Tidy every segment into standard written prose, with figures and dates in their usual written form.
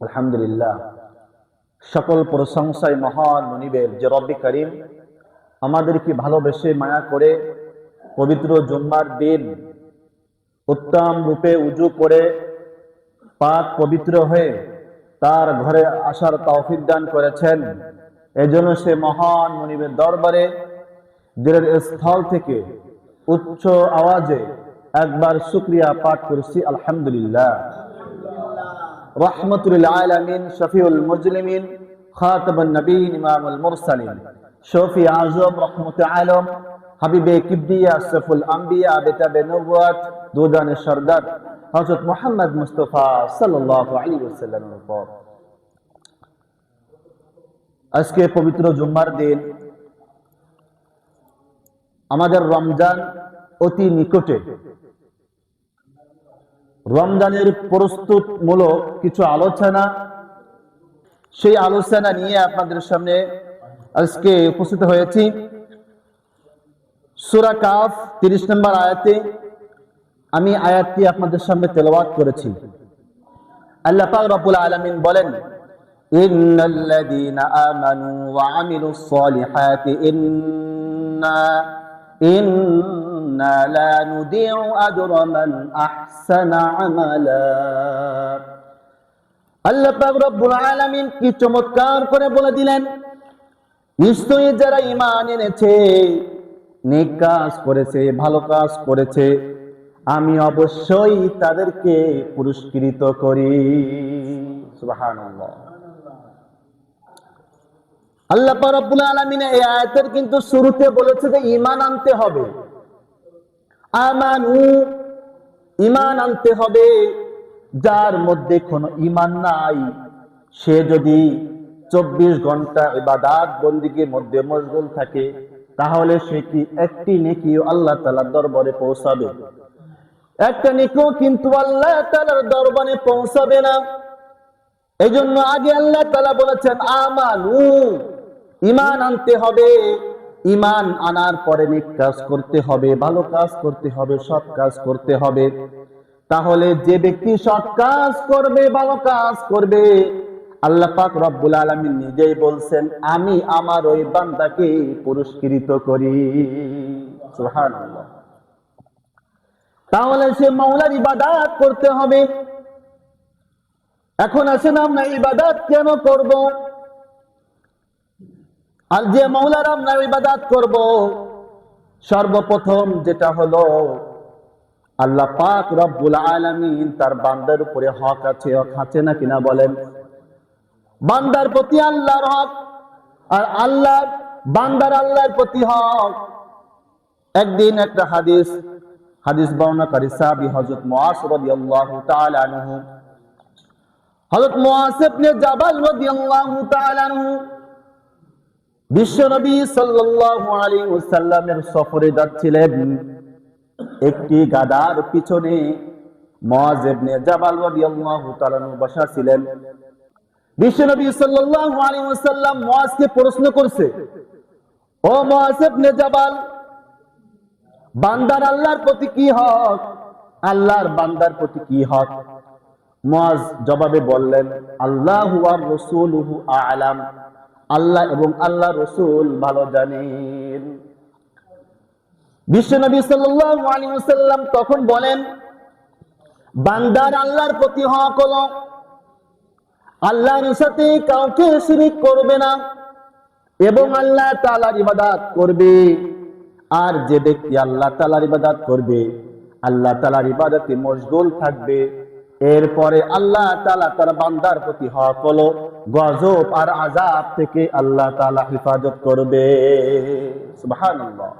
আলহামদুলিল্লাহ, সকল প্রশংসায় মহান মনিবের যে রব্বে করিম আমাদেরকে ভালোবেসে মায়া করে পবিত্র জুম্মার দিন উত্তম রূপে উজু করে পাক পবিত্র হয়ে তার ঘরে আসার তৌফিক দান করেছেন। এজন্য সে মহান মনিবের দরবারে দিলের স্থল থেকে উচ্চ আওয়াজে একবার শুকরিয়া পাঠ করছি, আলহামদুলিল্লাহ। রহমতুল আলামিন, শফিউল মুজলিমিন, খাতামুন নবীন, ইমামুল মুরসালিন, শফি আজম, রহমতে আলম, হাবিবে কিবরিয়া, সফুল আম্বিয়া, বেতাবে নবুয়ত, দুজানে সরদার হযরত মুহাম্মদ মুস্তাফা সাল্লাল্লাহু আলাইহি ওয়াসাল্লামের উপর। আজকে পবিত্র জুম্মার দিন, আমাদের রমজান অতি নিকটে। রমজানের প্রস্তুতমূলক কিছু আলোচনা, সেই আলোচনা নিয়ে আপনাদের সামনে আজকে উপস্থিত হয়েছি। সূরা কাফ 30 নম্বর আয়াতে আমি আয়াতটি আপনাদের সামনে তেলাওয়াত করেছি। আল্লাহ পাক রব্বুল আলামিন বলেন, ইন্নাল্লাযীনা আমানু ওয়া আমিলুস সলিহাতি ইন্না লা নুদিউ আজরা মান আহসানা আমালা। আল্লাহ পাক রব্বুল আলামিন কি চমৎকার করে বলে দিলেন, নিশ্চয়ই যারা ঈমান এনেছে, নেক কাজ করেছে, ভালো কাজ করেছে, আমি অবশ্যই তাদেরকে পুরস্কৃত করি। সুবহানাল্লাহ। আল্লাহ পাক রব্বুল আলামিন এই আয়াতের কিন্তু শুরুতে বলেছে যে ঈমান আনতে হবে। আমানু, ঈমান আনতে হবে। যার মধ্যে কোনো ঈমান নাই, সে যদি 24 ঘন্টা ইবাদত বন্দেগীর মধ্যে মশগুল থাকে, তাহলে সে কি একটি নেকিও আল্লাহ তাআলার দরবারে পৌঁছাবে? একটা নেকিও কিন্তু আল্লাহ তাআলার দরবারে পৌঁছাবে না। এইজন্য আগে আল্লাহ তাআলা বলেছেন আমানু, ঈমান আনতে হবে। ঈমান আনার পরে নেক কাজ করতে হবে, ভালো কাজ করতে হবে, সৎ কাজ করতে হবে। তাহলে যে ব্যক্তি সৎ কাজ করবে, ভালো কাজ করবে, আল্লাহ পাক রব্বুল আলামিন নিজেই বলছেন, আমি আমার ওই বান্দাকে পুরস্কৃত করি। সুবহানাল্লাহ। তাহলে সে মাওলার ইবাদত করতে হবে। এখন আসেন, আমরা ইবাদত কেন করব? আর যে মাওলার আমরা ইবাদত করব, সর্বপ্রথম যেটা হলো, আল্লাহ পাক রব্বুল আলামিন তার বান্দার উপরে হক আছে। হক আছে না কিনা বলেন? বান্দার প্রতি আল্লাহর হক, আর আল্লাহ বান্দার আল্লাহর প্রতি হক। একদিন একটা হাদিস বর্ণনাকারী সাহাবী হযরত মুআজ রাদিয়াল্লাহু তাআলা আনহু, হযরত মুআজ ইবনে জাবাল রাদিয়াল্লাহু তাআলা আনহু বিশ্বনবী সাল্লাল্লাহু আলাইহি ওয়াসাল্লামের সফরে যাচ্ছিলেন। একটি গাধার পিছনে মুআজ ইবনে জাবাল রাদিয়াল্লাহু তাআলা আনহু বসা ছিলেন। বিশ্বনবী সাল্লাল্লাহু আলাইহি ওয়াসাল্লাম মুআজকে প্রশ্ন করছে, ও মুআজ ইবনে জাবাল, বান্দার আল্লাহর প্রতি কি হক? আল্লাহর বান্দার প্রতি কি হক? মুআজ জবাবে বললেন, আল্লাহু ওয়া রাসূলুহু আ'লাম, আল্লাহ এবং আল্লাহ রাসূল ভালো জানেন। বিশ্বনবী সাল্লাল্লাহু আলাইহি ওয়াসাল্লাম তখন বলেন, বান্দার আল্লাহর প্রতি হক হলো আল্লাহর সাথে কাউকে শিরিক করবে না এবং আল্লাহ তাআলার ইবাদত করবে। আর যে ব্যক্তি আল্লাহ তাআলার ইবাদত করবে, আল্লাহ তাআলার ইবাদতে মশগুল থাকবে, এরপরে আল্লাহ তাআলা তার বান্দার প্রতি হক হলো গজব আর আযাব থেকে আল্লাহ তাআলা হেফাজত করবে। সুবহানাল্লাহ।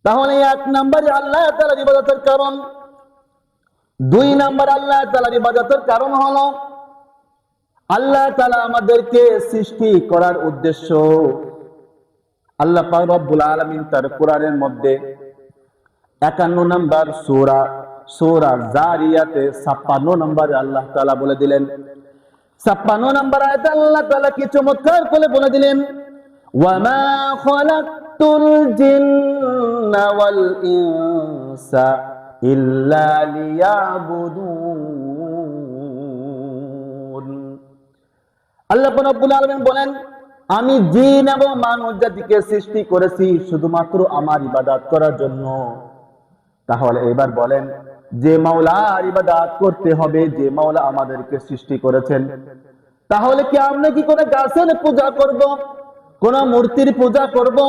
তাহলে এক নম্বরে আল্লাহ তাআলার ইবাদতের কারণ। 2 নম্বর আল্লাহ তাআলার ইবাদতের কারণ হলো, আল্লাহ তাআলা আমাদেরকে সৃষ্টি করার উদ্দেশ্য। আল্লাহ পাক রব্বুল আলামিন তার কোরআনের মধ্যে 51 নম্বর সূরা জারিয়াতে 56 নম্বরে আল্লাহ তাআলা বলে দিলেন, 56 নম্বর আয়াতে আল্লাহ তাআলা কি চমৎকার করে বলে দিলেন, ওয়া মা খালাকতুল জিন্না ওয়াল ইনসা ইল্লা লিয়াবুদুন। আল্লাহ রাব্বুল আলামিন বলেন, আমি জিন এবং মানব জাতিকে সৃষ্টি করেছি শুধুমাত্র আমার ইবাদত করার জন্য। তাহলে এবার বলেন, যে মাওলার ইবাদত করতে হবে, যে মাওলা আমাদেরকে সৃষ্টি করেছেন, তাহলে কি আমরা কি করে গাছের পূজা করব, কোন মূর্তির পূজা করব?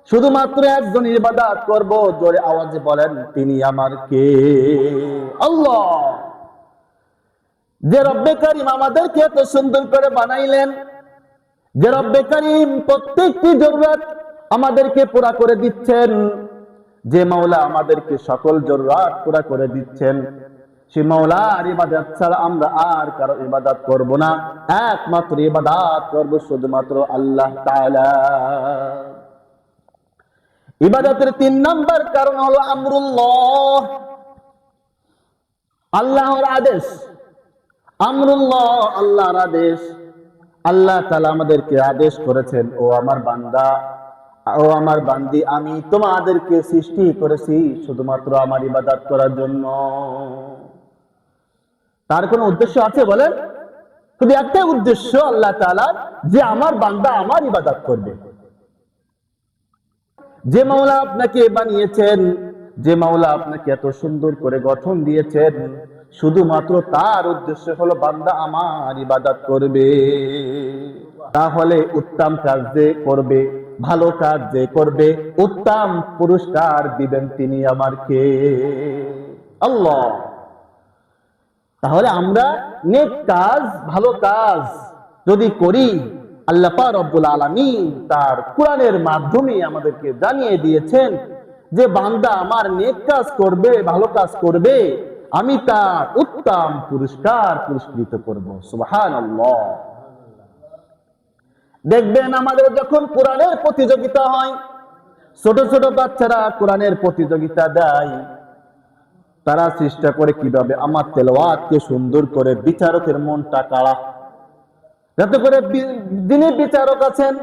শুধুমাত্র একজন ইবাদত করব। জোরে আওয়াজে বলেন, তিনি আমার কে? আল্লাহ। যে রব্বে কারীম আমাদেরকে এত সুন্দর করে বানাইলেন, যে রব্বে কারীম প্রত্যেকটি জরুরত আমাদেরকে পুরা করে দিচ্ছেন, যে মাওলা আমাদেরকে সকল জরুরত পুরা করে দিচ্ছেন, সে মাওলার ইবাদত ছাড়া আমরা আর কারো ইবাদত করব না। একমাত্র ইবাদত করব শুধুমাত্র আল্লাহ তাআলা। ইবাদতের 3 নাম্বার কারণ হলো আমরুল্লাহ, আল্লাহর আদেশ। আমরুল্লাহ, আল্লাহর আদেশ। আল্লাহ তাআলা আমাদেরকে আদেশ করেছেন, ও আমার বান্দা, ও আমার বান্দি, আমি তোমাদেরকে সৃষ্টি করেছি শুধুমাত্র আমার ইবাদত করার জন্য। তার কোনো উদ্দেশ্য আছে বলেন? শুধু একটাই উদ্দেশ্য আল্লাহ তাআলার, যে আমার বান্দা আমার ইবাদত করবে। যে মাওলা আপনাকে বানিয়েছেন, যে মাওলা আপনাকে এত সুন্দর করে গঠন দিয়েছেন, শুধুমাত্র তার উদ্দেশ্য হলো বান্দা আমার ইবাদত করবে। তাহলে উত্তম কাজ যে করবে, ভালো কাজ যে করবে, উত্তম পুরস্কার দিবেন তিনি আমার কে? আল্লাহ। তাহলে আমরা নেক কাজ, ভালো কাজ যদি করি, আল্লাহ পাক রব্বুল আলামিন তার কোরআনের মাধ্যমে আমাদেরকে জানিয়ে দিয়েছেন যে বান্দা আমার নেক কাজ করবে, ভালো কাজ করবে, আমি তার উত্তম পুরস্কার পুরস্কৃত করব। সুবহানাল্লাহ। দেখবেন আমাদের যখন কোরআনের প্রতিযোগিতা হয়, ছোট ছোট বাচ্চারা কোরআনের প্রতিযোগিতা দেয়, তারা চেষ্টা করে কিভাবে আমার তেলাওয়াতকে সুন্দর করে বিচারকের মনটা কাড়া, যাতে করে যিনি বিচারক আছেন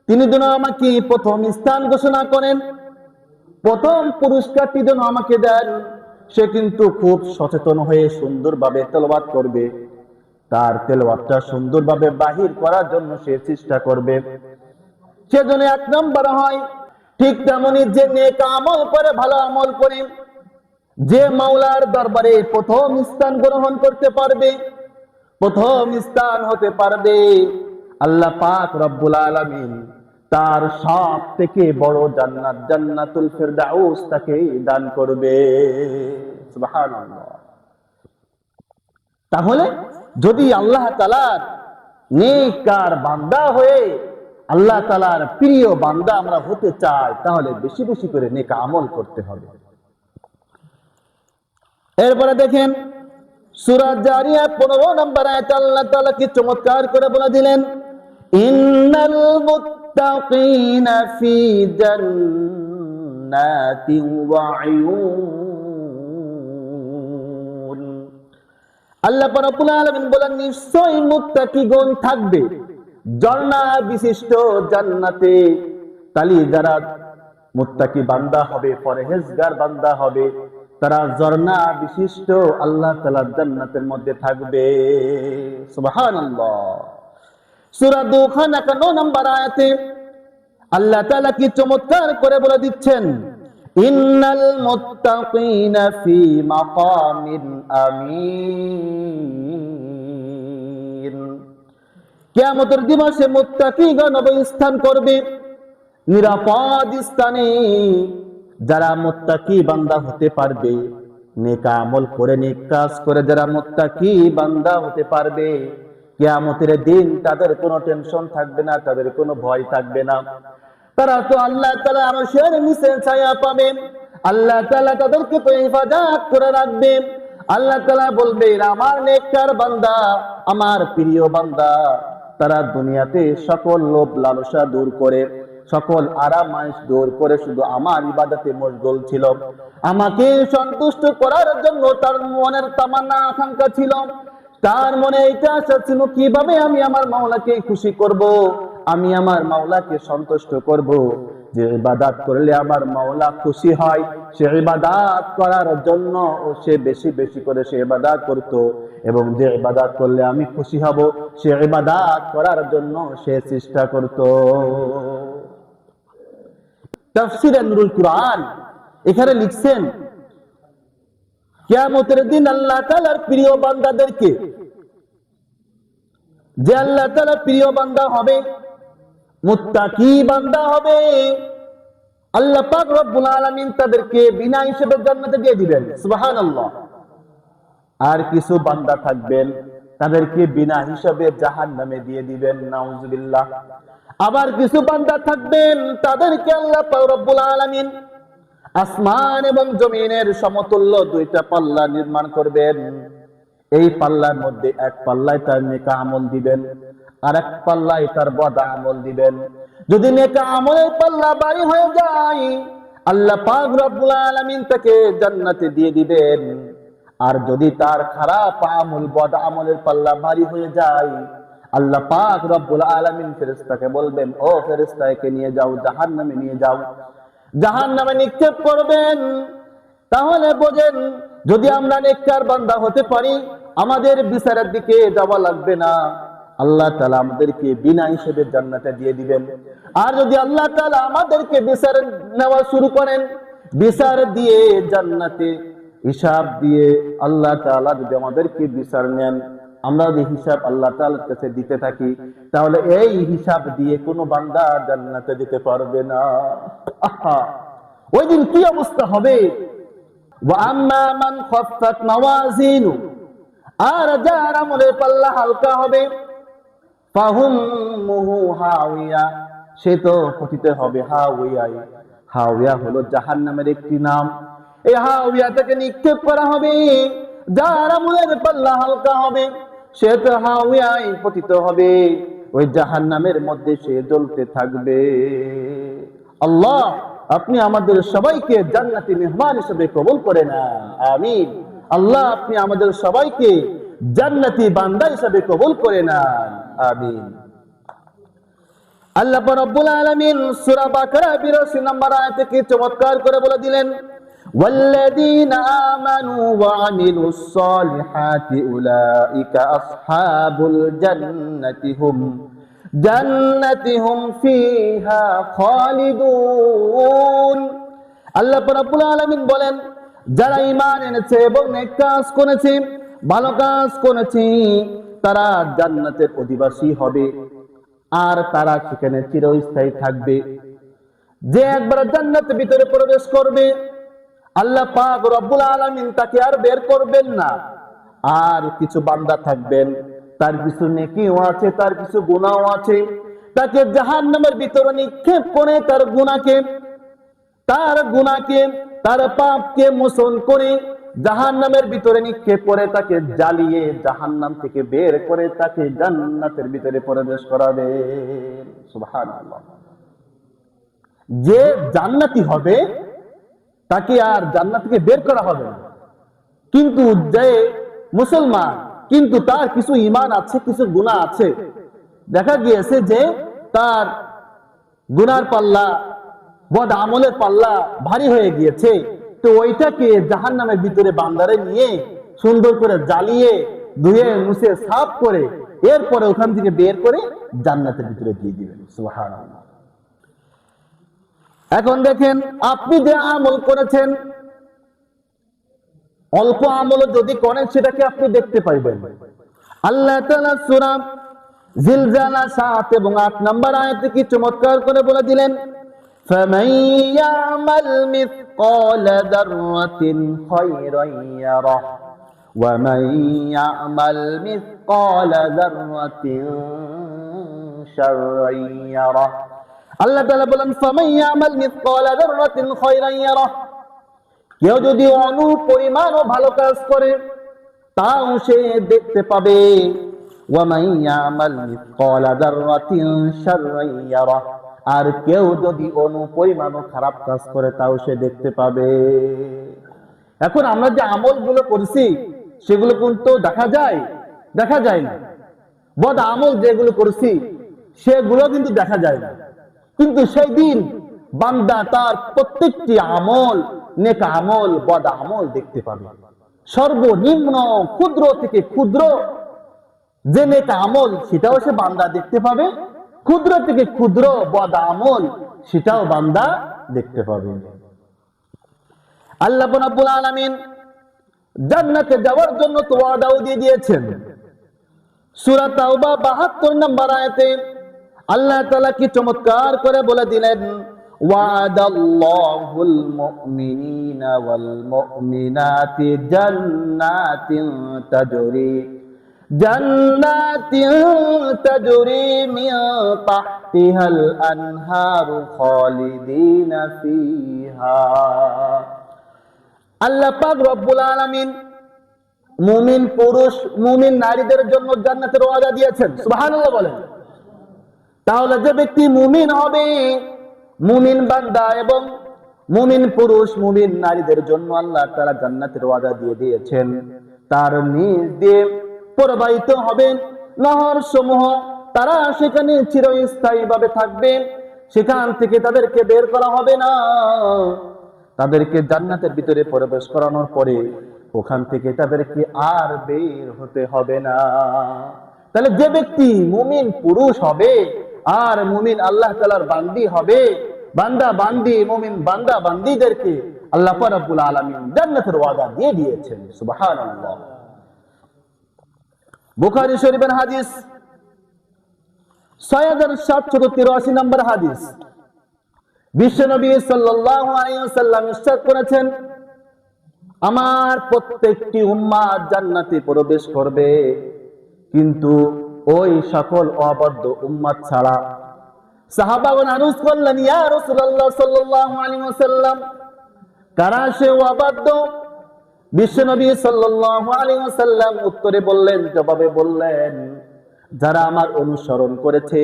তিনি যেন আমাকে প্রথম স্থান ঘোষণা করেন, প্রথম পুরস্কারটি যেন আমাকে দেন। সে কিন্তু খুব সচেতন হয়ে সুন্দরভাবে তেলাওয়াত করবে, তার তেলাওয়াতটা সুন্দরভাবে বাহির করার জন্য সে চেষ্টা করবে, সেজন্য 1 নম্বর হয়। ঠিক তেমনি যে নেক আমল করে, ভালো আমল করে, যে মাওলার দরবারে প্রথম স্থান গ্রহণ করতে পারবে, প্রথম স্থান হতে পারবে, আল্লাহ পাক রব্বুল আলামিন তার সব থেকে বড় জান্নাত, জান্নাতুল ফিরদাউস তাকে দান করবে। সুবহানাল্লাহ। তাহলে যদি আল্লাহ তাআলার নেককার বান্দা হয়ে আল্লাহ তাআলার প্রিয় বান্দা আমরা হতে চাই, তাহলে বেশি বেশি করে নেক আমল করতে হবে। এরপরে দেখেন সূরা জারিয়া 15 নম্বর আয়াত আল্লাহ তাআলা কি চমৎকার করে বলে দিলেন, ইন্নাল মুত্তাকিনা ফি জান্নাতিন ওয়া উয়ুন। আল্লাহ রাব্বুল আলামিন বলেন, নিশ্চয়ই মুত্তাকিগণ থাকবে ঝর্ণা বিশিষ্ট জান্নাতে। তালি যারা মুত্তাকি বান্দা হবে, পরহেজগার বান্দা হবে, তারা ঝর্ণা বিশিষ্ট আল্লাহ তাআলার জান্নাতের মধ্যে থাকবে। সুবহানাল্লাহ। সূরা দুখান 51 নম্বর আয়াতে আল্লাহ তাআলা কি চমৎকার করে বলে দিচ্ছেন, ইন্নাল মুত্তাকিনা ফি মাকামিন আমিন। কিয়ামতের দিবসে মুত্তাকিগণ অবস্থান করবে নিরাপদ স্থানে। যারা মুত্তাকি বান্দা হতে পারবে, নেক আমল করে, নেক কাজ করে যারা মুত্তাকি বান্দা হতে পারবে, কিয়ামতের দিন তাদের কোনো টেনশন থাকবে না, তাদের কোনো ভয় থাকবে না। তারা তো আল্লাহ তাআলা আরশের নিচে ছায়া পাবে, আল্লাহ তাআলা তাদেরকে তো হেফাজত করে রাখবে। আল্লাহ তাআলা বলবে, আমার নেককার বান্দা, আমার প্রিয় বান্দা, তারা দুনিয়াতে সকল লোভ লালসা দূর করে, সকল আরামায়েশ দূর করে শুধু আমার ইবাদতে মশগুল ছিল। আমাকে সন্তুষ্ট করার জন্য তার মনের তামান্না আকাঙ্ক্ষা ছিল, তার মনে এটা আশা ছিল কিভাবে আমি আমার মাওলাকে খুশি করব, আমি আমার মাওলাকে সন্তুষ্ট করব। যে ইবাদত করলে আমার মাওলা খুশি হয়, সে ইবাদত করার জন্য সে বেশি বেশি করে সে ইবাদত করত, এবং যে ইবাদত করলে আমি খুশি হব সে ইবাদত করার জন্য সে চেষ্টা করত। তাফসীরে নুরুল কুরআন এখানে লিখছেন, কিয়ামতের দিন আল্লাহ তাআলার প্রিয় বান্দাদেরকে, যে আল্লাহ তাআলার প্রিয় বান্দা হবে, মুত্তাকি বান্দা হবে, আল্লাহ পাক রব্বুল আলামিন তাদেরকে বিনা হিসেবে জান্নাতে দিয়ে দিবেন। সুবহানাল্লাহ। আর কিছু বান্দা থাকবেন, তাদেরকে বিনা হিসাবে জাহান্নামে দিয়ে দিবেন। নাউজুবিল্লাহ। আবার কিছু বান্দা থাকবেন, তাদেরকে আল্লাহ পাক রব্বুল আলামিন আসমান এবং জমিনের সমতুল্য দুইটা পাল্লা নির্মাণ করবেন। এই পাল্লার মধ্যে এক পাল্লায় তার নেকা আমল দিবেন, আর এক পাল্লায় তার বদ আমল দিবেন। যদি নেকা আমলের পাল্লা ভারী হয়ে যায়, আল্লাহ পাক রব্বুল আলামিন তাকে জান্নাতে দিয়ে দিবেন। আর যদি তার খারাপ আমল বদ আমলের পাল্লা ভারী হয়ে যায়, আল্লাহ পাক রব্বুল আলামিন ফেরেশতাকে বলবেন, ও ফেরেশতা, একে নিয়ে যাও, জাহান্নামে নিয়ে যাও। জাহান্নামে নিক্ষেপ করবেন। তাহলে বোঝেন, যদি আমরা নেককার বান্দা হতে পারি, আমাদের বিচারের দিকে যাওয়া লাগবে না, আল্লাহ তাআলা আমাদেরকে বিনা হিসেবে জান্নাতে দিয়ে দিবেন। আর যদি আল্লাহ তাআলা আমাদেরকে বিচার নেওয়া শুরু করেন, বিচার দিয়ে জান্নাতে হিসাব দিয়ে আল্লাহ তাআলা যদি আমাদেরকে বিচার নেন, আমরা যদি হিসাব আল্লাহ তাআলার কাছে দিতে থাকি, তাহলে এই হিসাব দিয়ে কোনো বান্দা জান্নাতে যেতে পারবে না। আহা, ওই দিন কি অবস্থা হবে! ওয়া আম্মা মান খাফফাত মাওয়াজিনু, আর যার আমলের পাল্লা হালকা হবে, ফাহুম্মুহু হাওিয়া, সে তো পতিত হবে হাওিয়ায়। হাওিয়া হলো জাহান্নামের একটি নাম। এই হাওিয়া থেকে নিক্ষেপ করা হবে। যার আমলের পাল্লা হালকা হবে, সে তো হাওিয়ায় পতিত হবে, ওই জাহান্নামের মধ্যে সে জ্বলতে থাকবে। আল্লাহ, আপনি আমাদের সবাইকে জান্নাতি মেহমান হিসেবে কবুল করে নেন। আমিন। আল্লাহ, আপনি আমাদের সবাইকে জান্নাতি বান্দা হিসেবে কবুল করে নেন। আমিন। আল্লাহ রাব্বুল আলামিন সূরা বাকারা ৮২ নম্বর আয়াতে কি চমৎকার করে বলে দিলেন, ওয়াল্লাযীনা আমানু ওয়া আমিলুস সালিহাতি উলাইকা আসহাবুল জান্নাতি হুম ফিহা খালিদুন। আল্লাহ রাব্বুল আলামিন বলেন, যারা ঈমান এনেছে এবং নেক কাজ করেছে, ভালো কাজ করেছে, তারা জান্নাতের অধিবাসী হবে, আর তারা সেখানে চিরস্থায়ী থাকবে। যে একবার জান্নাতের ভিতরে প্রবেশ করবে, আল্লাহ পাক রব্বুল আলামিন তাকে আর বের করবেন না। আর কিছু বান্দা থাকবেন, তার কিছু নেকিও আছে, তার কিছু গুনাহও আছে, তাকে জাহান্নামের ভিতরে নিক্ষেপ করে তার গুনাহকে তার পাপকে মোচন করে জাহান্নামের ভিতরে নিক্ষেপ করে, তাকে জ্বালিয়ে জাহান্নাম থেকে বের করে তাকে জান্নাতের ভিতরে প্রবেশ করাবে। সুবহানাল্লাহ। যে জান্নাতি হবে তাকে আর জান্নাত থেকে বের করা হবে না। কিন্তু যে মুসলমান, কিন্তু তার কিছু ঈমান আছে, কিছু গুনাহ আছে, দেখা গিয়েছে যে তার গুনার পাল্লা, বদ আমলের পাল্লা ভারী হয়ে গিয়েছে, তো ওইটাকে জাহান্নামের ভিতরে বান্দারে নিয়ে সুন্দর করে জ্বালিয়ে ধুয়ে মুছে সাফ করে এরপরে ওখান থেকে বের করে জান্নাতের ভিতরে দিয়ে দিবেন। সুবহানাল্লাহ। এখন দেখেন, আপনি যে আমল করেছেন, অল্প আমল যদি করেন, সেটাকে আপনি দেখতে পাইবেন। আল্লাহ তাআলা সূরা জিলজালা ৭ এবং ৮ নম্বর আয়াতে কি চমৎকার করে বলে দিলেন, ফামান ইয়ামাল মিসকালা যাররাতিন খায়রান ইয়ারাহ ওয়া মান ইয়ামাল মিসকালা যাররাতিন শাররান ইয়ারাহ। আল্লাহ তাআলা বলেন, ফামান ইয়ামাল মিসকালা যাররাতিন খায়রান ইয়ারাহ, কেউ যদি অণু পরিমাণও ভালো কাজ করে, তাও সে দেখতে পাবে। ওয়া মান ইয়ামাল মিসকালা যাররাতিন শাররান ইয়ারাহ, আর কেউ যদি অণু পরিমাণও খারাপ কাজ করে, তাও সে দেখতে পাবে। এখন আমরা যে আমলগুলো করছি, সেগুলো কিন্তু দেখা যায় না। বদ আমল যেগুলো করছি, সেগুলো কিন্তু দেখা যায় না। কিন্তু সেই দিন বান্দা তার প্রত্যেকটি আমল, নেক আমল, বদ আমল দেখতে পাবে। সর্বনিম্ন ক্ষুদ্র থেকে ক্ষুদ্র যে নেক আমল সেটাও সে বান্দা দেখতে পাবে, ক্ষুদ্র থেকে ক্ষুদ্র বদ আমল সেটাও বান্দা দেখতে পাবে। আল্লাহ রাব্বুল আলামিন জান্নাতে যাওয়ার জন্য তো ওয়াদাও দিয়ে দিয়েছেন। সূরা তাওবা 72 নম্বর আয়াতে আল্লাহ তাআলা কি চমৎকার করে বলে দিলেন, ওয়াদাল্লাহুল মুমিনিনা ওয়াল মুমিনাতি জান্নাতিন তাজরি মিন তাহতিহাল আনহারু খালিদিনা ফিহা। আল্লাহ পাক রব্বুল আলামিন মুমিন পুরুষ, মুমিন নারীদের জন্য জান্নাতের ওয়াদা দিয়েছেন। সুবহানাল্লাহ বলেন। তাহলে যে ব্যক্তি মুমিন হবে, মুমিন বান্দা এবং মুমিন পুরুষ, মুমিন নারীদের জন্য আল্লাহ তাআলা জান্নাতের ওয়াদা দিয়ে দিয়েছেন। তার নিজ দিয়ে প্রবাহিত হবে নহর সমূহ, তারা সেখানে চিরস্থায়ীভাবে থাকবে, সেখান থেকে তাদেরকে বের করা হবে না। তাদেরকে জান্নাতের ভিতরে প্রবেশ করানোর পরে ওখান থেকে তাদেরকে আর বের হতে হবে না। তাহলে যে ব্যক্তি মুমিন পুরুষ হবে আর মুমিন আল্লাহ তাআলার বান্দি হবে, বান্দা বান্দি, মুমিন বান্দা বান্দিদেরকে আল্লাহ রাব্বুল আলামিন জান্নাতের ওয়াদা দিয়ে দিয়েছেন। সুবহানাল্লাহ। বুখারী শরীফের হাদিস 6783 নম্বর হাদিস। বিশ্বনবী সাল্লাল্লাহু আলাইহি ওয়াসাল্লাম ইরশাদ করেছেন, আমার প্রত্যেকটি উম্মাত জান্নাতে প্রবেশ করবে, কিন্তু ওই সকল অবাধ্য উম্মাত ছাড়া। সাহাবাগণ আরজ করলেন, ইয়া রাসূলুল্লাহ সাল্লাল্লাহু আলাইহি ওয়াসাল্লাম, কারা সে অবাধ্য? বিশ্বনবী সাল্লাল্লাহু আলাইহি ওয়াসাল্লাম উত্তরে বললেন, জবাবে বললেন, যারা আমার অনুসরণ করেছে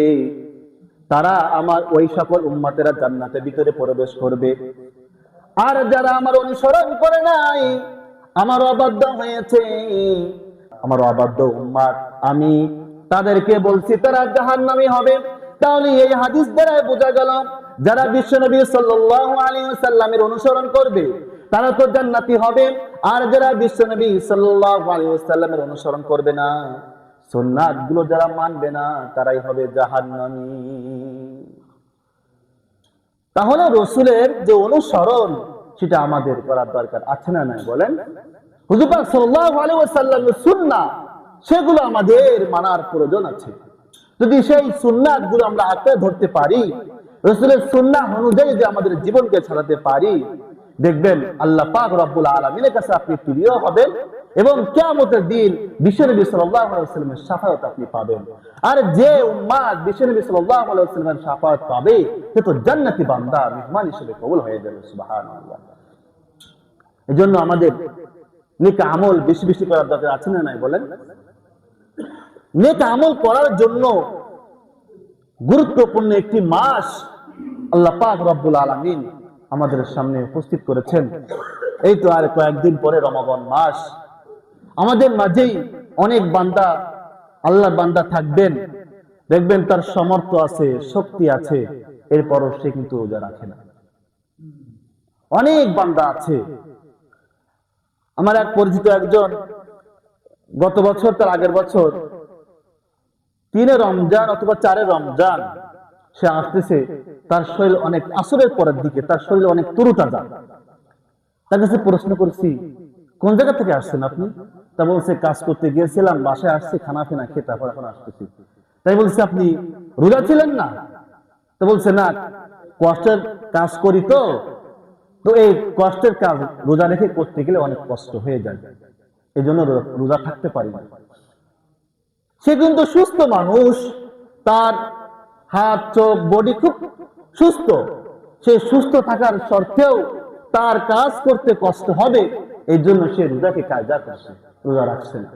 তারা আমার ওই সকল উম্মতেরা জান্নাতের ভিতরে প্রবেশ করবে। আর যারা আমার অনুসরণ করে নাই, আমার অবাধ্য হয়েছে, আমার অবাধ্য উম্মত, আমি তাদেরকে বলছি তারা জাহান্নামী হবে। তাহলে এই হাদিস দ্বারা বোঝা গেল, যারা বিশ্বনবী সাল্লাল্লাহু আলাইহি ওয়াসাল্লামের অনুসরণ করবে তারা তো জান্নাতি হবে, আর যারা বিশ্বনবী সাল্লাল্লাহু আলাইহি ওয়াসাল্লামের অনুসরণ করবে না, সুন্নাত গুলো যারা মানবে না, তারাই হবে জাহান্নামী। তাহলে রাসূলের যে অনুসরণ সেটা আমাদের করার দরকার আছে না নাই বলেন? হুজুর পাক সাল্লাল্লাহু আলাইহি ওয়াসাল্লামের সুন্নাহ সেগুলো আমাদের মানার প্রয়োজন আছে। যদি সেই সুন্নাত গুলো আমরা আঁকড়ে ধরতে পারি, রাসূলের সুন্নাহ অনুযায়ী যে আমাদের জীবনকে চালাতে পারি, দেখবেন আল্লাহ পাক রব্বুল আলামিনের কাছে আপনি প্রিয় হবেন এবং কিয়ামতের দিন বিশ্বনবী সাল্লাল্লাহু আলাইহি ওয়াসাল্লামের শাফাআত আপনি পাবেন। আর যে উম্মাত বিশ্বনবী সাল্লাল্লাহু আলাইহি ওয়াসাল্লামের শাফাআত পাবে সে তো জান্নাতি বান্দা, মেহমান হিসেবে কবুল হয়ে যাবে। সুবহানাল্লাহ। এজন্য আমাদের নেক আমল বেশি বেশি করার দরকার আছে না নাই বলেন? নেক আমল করার জন্য গুরুত্বপূর্ণ একটি মাস আল্লাহ পাক রব্বুল আলামিন আমাদের সামনে উপস্থিত করেছেন। এই তো আর কয়েকদিন পরে রমাদান মাস। আমাদের মাঝেই অনেক বান্দা, আল্লাহর বান্দা থাকবেন, দেখবেন তার সামর্থ্য আছে, শক্তি আছে, এরপরও সে কিন্তু রোজা রাখে না। অনেক বান্দা আছে। আমার এক পরিচিত একজন গত বছর, তার আগের বছর 3 রমজান অথবা 4 রমজান সে আসতেছে, তার শরীর অনেক, আসরের পরের দিকে তার শরীর অনেক তরুতাজা। তার কাছে প্রশ্ন করছি, কোন জায়গা থেকে আসছেন আপনি? তা বলছে, কাজ করতে গিয়েছিলাম, বাসায় আসছি, খানা ফিনা খেয়ে তারপর এখন আসতেছি। তাই বলছে, আপনি রোজা ছিলেন না? তো বলছে, না, কষ্টের কাজ করি তো এই কষ্টের কাজ রোজা রেখে করতে গেলে অনেক কষ্ট হয়ে যায়, এই জন্য রোজা থাকতে পারি না। সে কিন্তু সুস্থ মানুষ, তার হাত চোখ বডি খুব সুস্থ, সে সুস্থ থাকার সত্ত্বেও তার কাজ করতে কষ্ট হবে, এই জন্য সে রোজাকে কায়দা করছে, রোজা রাখছে না।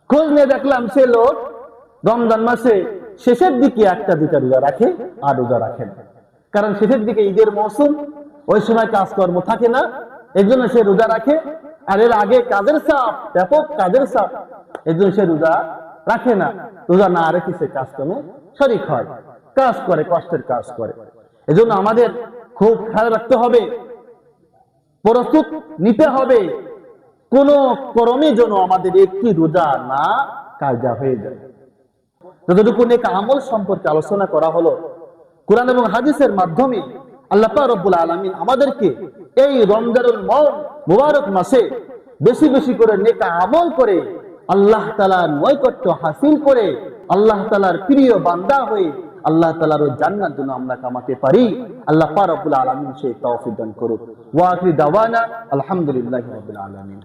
খোঁজ নিয়ে দেখলাম সে লোক রমজান মাসে শেষের দিকে 1-2টা রোজা রাখে, আর রোজা রাখে না। কারণ শেষের দিকে ঈদের মৌসুম, ওই সময় কাজকর্ম থাকে না, এই জন্য সে রোজা রাখে। আর এর আগে কাজের চাপ, ব্যাপক কাজের চাপ, এই জন্য সে রোজা রাখে না, রোজা না রেখে সে কাজকর্মে শরীক হয়, কাজ করে, কষ্টের কাজ করে। এজন্য আমাদের খুব খেয়াল রাখতে হবে, প্রস্তুত নিতে হবে, কোন কর্মে যেন আমাদের একটি রোজা না কাজা হয়ে যায়। যতটুকু নেক আমল সম্পর্কে আলোচনা করা হলো কোরআন এবং হাদিসের মাধ্যমে, আল্লাহ পাক রব্বুল আলামিন আমাদেরকে এই রমজানুল মুবারক মাসে বেশি বেশি করে নেক আমল করে আল্লাহ তাআলার নৈকট্য হাসিল করে আল্লাহ তাআলার প্রিয় বান্দা হয়ে আল্লাহ তাআলার জান্নাত যেন আমরা কামাতে পারি। আল্লাহ পাক রব্বুল আলামিন সেই তৌফিক দান করুন। ওয়া আখিরু দাওয়ানা আলহামদুলিল্লাহি রাব্বিল আলামিন।